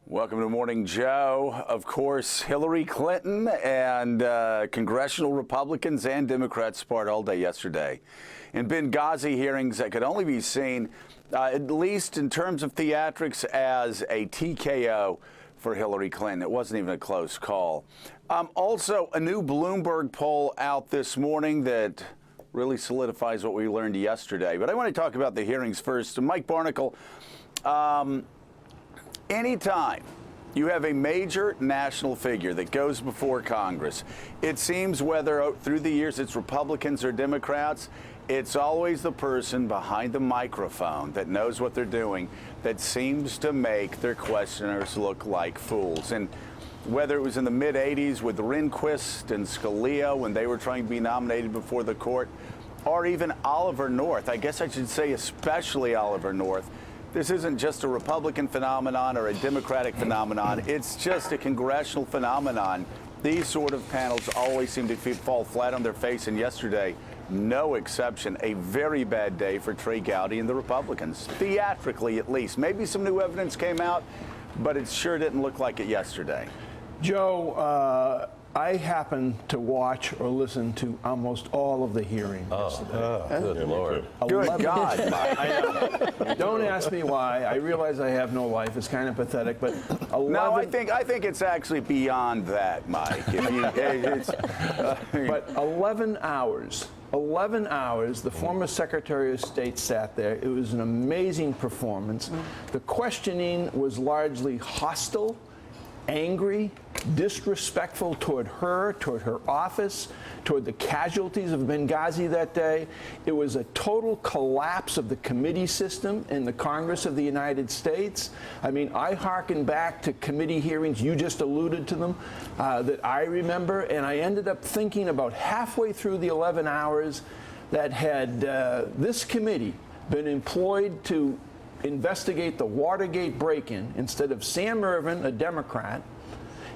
Welcome to Morning Joe. Of course, Hillary Clinton and congressional Republicans and Democrats sparred all day yesterday in Benghazi hearings that could only be seen, at least in terms of theatrics, as a TKO for Hillary Clinton. It wasn't even a close call. Also, a new Bloomberg poll out this morning that really solidifies what we learned yesterday. But I want to talk about the hearings first. Mike Barnicle, anytime you have a major national figure that goes before Congress, it seems whether through the years it's Republicans or Democrats, it's always the person behind the microphone that knows what they're doing that seems to make their questioners look like fools. And whether it was in the mid-'80s with Rehnquist and Scalia when they were trying to be nominated before the court, or even Oliver North, I guess I should say especially Oliver North, this isn't just a Republican phenomenon or a Democratic phenomenon. It's just a congressional phenomenon. These sort of panels always seem to fall flat on their face, and yesterday, no exception. A very bad day for Trey Gowdy and the Republicans, theatrically at least. Maybe some new evidence came out, but it sure didn't look like it yesterday. Joe, I happened to watch or listen to almost all of the hearings yesterday. Good Lord. Good God. I know. Don't ask me why. I realize I have no life. It's kind of pathetic, but 11... No, I think it's actually beyond that, Mike. But 11 hours. 11 hours, the former Secretary of State sat there. It was an amazing performance. The questioning was largely hostile, angry, disrespectful toward her office, toward the casualties of Benghazi that day. It was a total collapse of the committee system in the Congress of the United States. I mean, I hearken back to committee hearings, you just alluded to them, that I remember, and I ended up thinking about halfway through the 11 hours that had this committee been employed to investigate the Watergate break-in instead of Sam Ervin, a Democrat,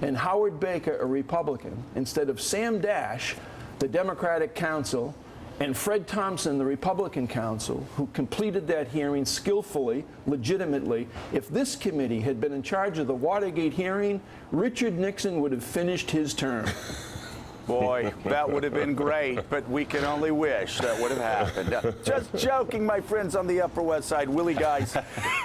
and Howard Baker, a Republican, instead of Sam Dash, the Democratic counsel, and Fred Thompson, the Republican counsel, who completed that hearing skillfully, legitimately. If this committee had been in charge of the Watergate hearing, Richard Nixon would have finished his term. Boy, that would have been great, but we can only wish that would have happened. Just joking, my friends on the Upper West Side. Willie, guys,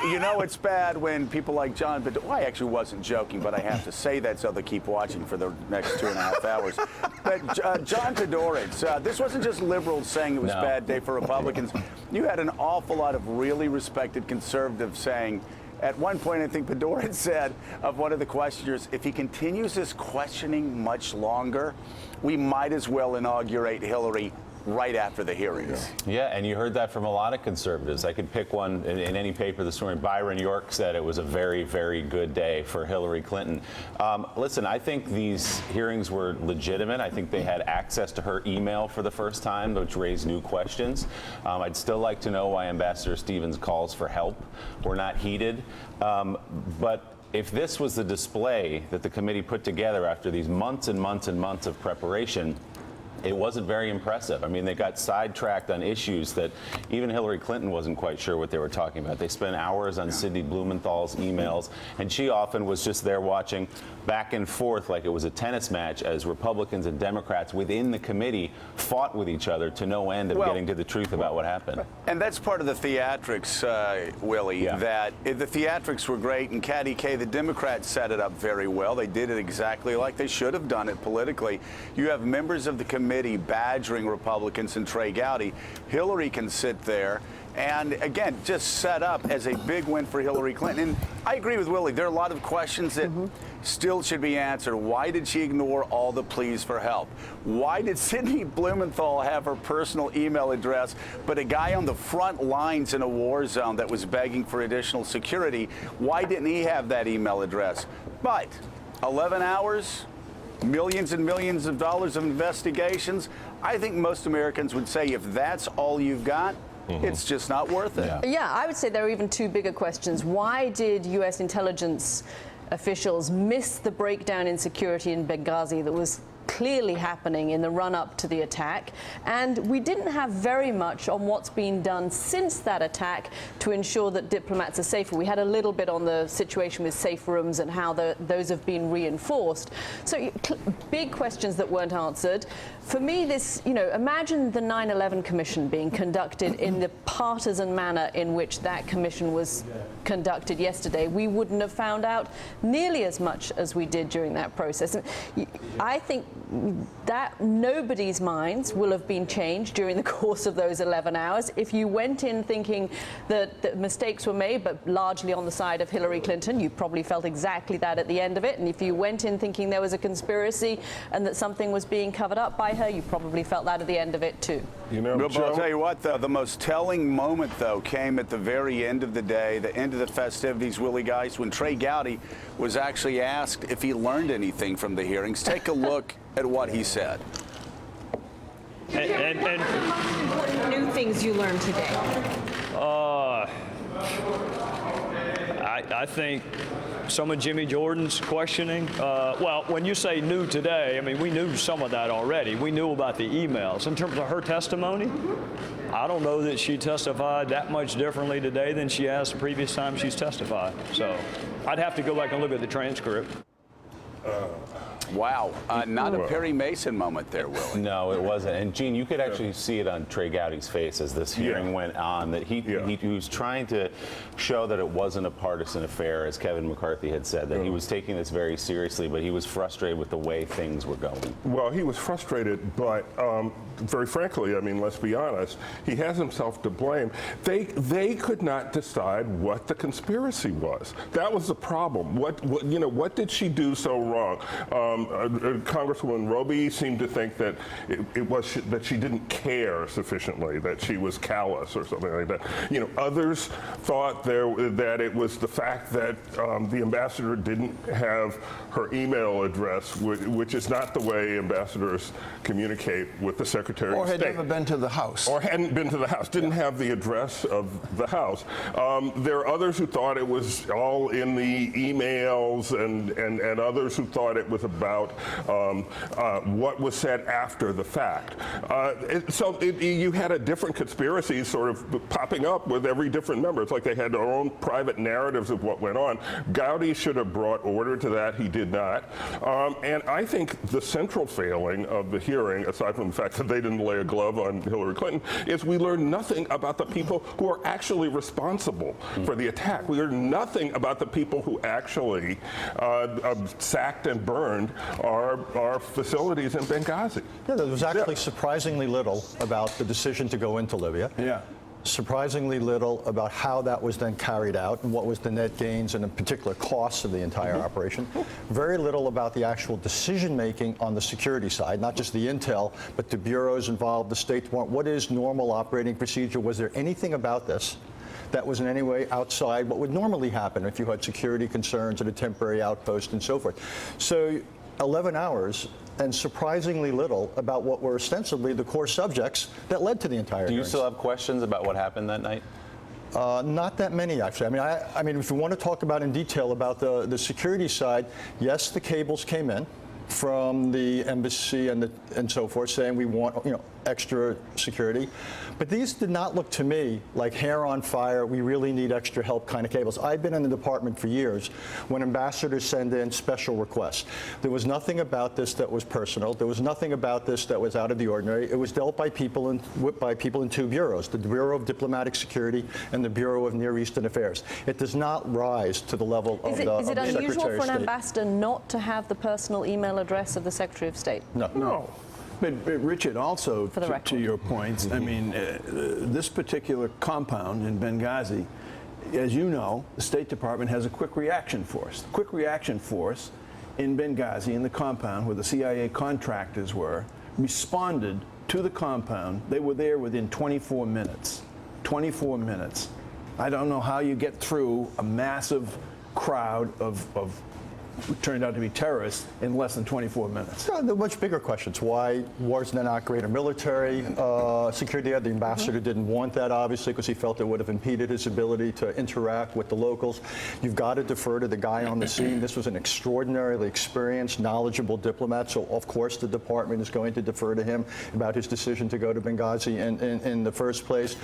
you know it's bad when people like John, but I actually wasn't joking, but I have to say that so they keep watching for the next 2.5 hours. But John Todoritz, this wasn't just liberals saying it was a bad day for Republicans. You had an awful lot of really respected conservatives saying, at one point, I think Todoritz said of one of the questioners, if he continues his questioning much longer, we might as well inaugurate Hillary right after the hearings. Yeah, and you heard that from a lot of conservatives. I could pick one in any paper this morning. Byron York said it was a very, very good day for Hillary Clinton. Listen, I think these hearings were legitimate. I think they had access to her email for the first time, which raised new questions. I'd still like to know why Ambassador Stevens' calls for help were not heeded. But if this was the display that the committee put together after these months and months and months of preparation, it wasn't very impressive. I mean, they got sidetracked on issues that even Hillary Clinton wasn't quite sure what they were talking about. They spent hours on Sidney Blumenthal's emails, and she often was just there watching back and forth like it was a tennis match as Republicans and Democrats within the committee fought with each other to no end of getting to the truth about what happened. And that's part of the theatrics, Willie, that the theatrics were great, and Caddy K, the Democrats set it up very well. They did it exactly like they should have done it politically. You have members of the committee badgering Republicans and Trey Gowdy. Hillary can sit there and, again, just set up as a big win for Hillary Clinton. And I agree with Willie. There are a lot of questions that still should be answered. Why did she ignore all the pleas for help? Why did Sidney Blumenthal have her personal email address, but a guy on the front lines in a war zone that was begging for additional security, why didn't he have that email address? But 11 hours, millions and millions of dollars of investigations. I think most Americans would say if that's all you've got, it's just not worth it. Yeah, I would say there are even two bigger questions. Why did U.S. intelligence officials miss the breakdown in security in Benghazi that was clearly happening in the run-up to the attack, and we didn't have very much on what's been done since that attack to ensure that diplomats are safer. We had a little bit on the situation with safe rooms and how those have been reinforced. So big questions that weren't answered. For me, this, imagine the 9/11 Commission being conducted in the partisan manner in which that commission was conducted yesterday. We wouldn't have found out nearly as much as we did during that process. And I think that nobody's minds will have been changed during the course of those 11 hours. If you went in thinking that mistakes were made, but largely on the side of Hillary Clinton, you probably felt exactly that at the end of it. And if you went in thinking there was a conspiracy and that something was being covered up by her, you probably felt that at the end of it too. But I'll tell you what, though, the most telling moment, though, came at the very end of the day, the end of the festivities, Willie Geist, when Trey Gowdy was actually asked if he learned anything from the hearings. Take a look at what he said. And what new things you learned today? I think some of Jimmy Jordan's questioning, well, when you say new today, I mean, we knew some of that already. We knew about the emails. In terms of her testimony, I don't know that she testified that much differently today than she has the previous time she's testified. So I'd have to go back and look at the transcript. Wow. Not a Perry Mason moment there, Willie. No, it wasn't. And, Gene, you could actually see it on Trey Gowdy's face as this hearing went on, that he was trying to show that it wasn't a partisan affair, as Kevin McCarthy had said, that he was taking this very seriously, but he was frustrated with the way things were going. Well, he was frustrated, but very frankly, I mean, let's be honest, he has himself to blame. They could not decide what the conspiracy was. That was the problem. What did she do so wrong? Congresswoman Roby seemed to think that it was that she didn't care sufficiently, that she was callous or something like that. Others thought that it was the fact that the ambassador didn't have her email address, which is not the way ambassadors communicate with the Secretary of State. Or had never been to the House. Or hadn't been to the House, didn't have the address of the House. There are others who thought it was all in the emails, and others who thought it was about what was said after the fact. You had a different conspiracy sort of popping up with every different member. It's like they had their own private narratives of what went on. Gowdy should have brought order to that. He did not. And I think the central failing of the hearing, aside from the fact that they didn't lay a glove on Hillary Clinton, is we learned nothing about the people who are actually responsible for the attack. We learned nothing about the people who actually sacked and burned our facilities in Benghazi. Yeah, there was actually surprisingly little about the decision to go into Libya. Yeah. Surprisingly little about how that was then carried out and what was the net gains and in particular costs of the entire operation. Very little about the actual decision-making on the security side, not just the intel, but the bureaus involved, the State Department. What is normal operating procedure? Was there anything about this that was in any way outside what would normally happen if you had security concerns at a temporary outpost and so forth? So 11 hours and surprisingly little about what were ostensibly the core subjects that led to the entire Do you hearings. still have questions about what happened that night? Not that many, actually. I mean, if you want to talk about in detail about the security side, yes, the cables came in from the embassy and so forth, saying we want extra security. But these did not look to me like hair on fire, we really need extra help kind of cables. I've been in the department for years when ambassadors send in special requests. There was nothing about this that was personal. There was nothing about this that was out of the ordinary. It was dealt by people in two bureaus, the Bureau of Diplomatic Security and the Bureau of Near Eastern Affairs. It does not rise to the level of the Secretary of State. Is it unusual for an ambassador not to have the personal email address of the Secretary of State? No. But Richard, also to your points, I mean, this particular compound in Benghazi, as you know, the State Department has a quick reaction force. The quick reaction force in Benghazi, in the compound where the CIA contractors were, responded to the compound. They were there within 24 minutes. 24 minutes. I don't know how you get through a massive crowd of turned out to be terrorists in less than 24 minutes. The much bigger questions. Why was there not greater military security there? The ambassador didn't want that, obviously, because he felt it would have impeded his ability to interact with the locals. You've got to defer to the guy on the scene. This was an extraordinarily experienced, knowledgeable diplomat, so of course the department is going to defer to him about his decision to go to Benghazi in the first place.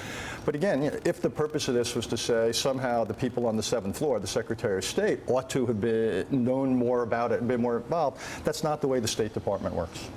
But again, if the purpose of this was to say somehow the people on the 7th floor, the Secretary of State, ought to have been known more about it and been more involved, that's not the way the State Department works.